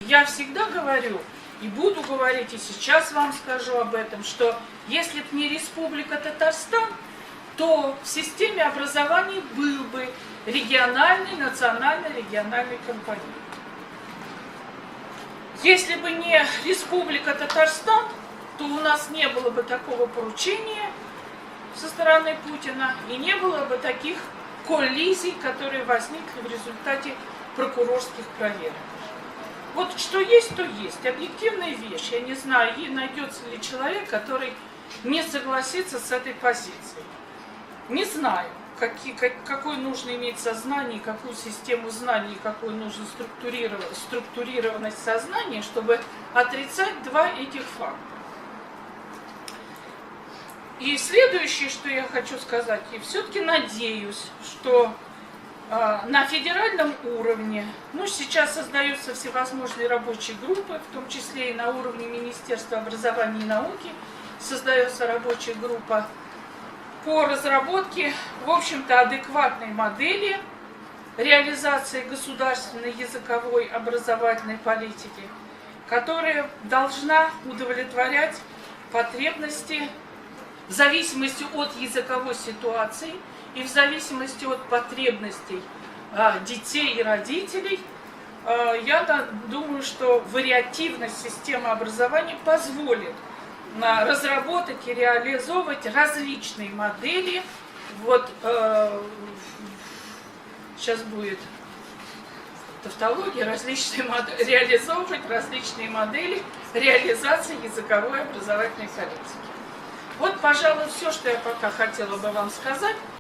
Я всегда говорю, и буду говорить, и сейчас вам скажу об этом, что если бы не Республика Татарстан, то в системе образования был бы региональный, национально-региональный компонент. Если бы не Республика Татарстан, то у нас не было бы такого поручения со стороны Путина и не было бы таких коллизий, которые возникли в результате прокурорских проверок. Вот что есть, то есть. Объективная вещь. Я не знаю, и найдется ли человек, который не согласится с этой позицией. Не знаю, какое нужно иметь сознание, какую систему знаний, какую нужно структурированность сознания, чтобы отрицать два этих факта. И следующее, что я хочу сказать, я все-таки надеюсь, что на федеральном уровне, сейчас создаются всевозможные рабочие группы, в том числе и на уровне Министерства образования и науки создается рабочая группа по разработке, в общем-то, адекватной модели реализации государственной языковой образовательной политики, которая должна удовлетворять потребности в зависимости от языковой ситуации и в зависимости от потребностей детей и родителей. Я думаю, что вариативность системы образования позволит разработать и реализовывать различные модели. Сейчас будет тавтология, реализовывать различные модели реализации языковой образовательной политики. Вот, пожалуй, все, что я пока хотела бы вам сказать.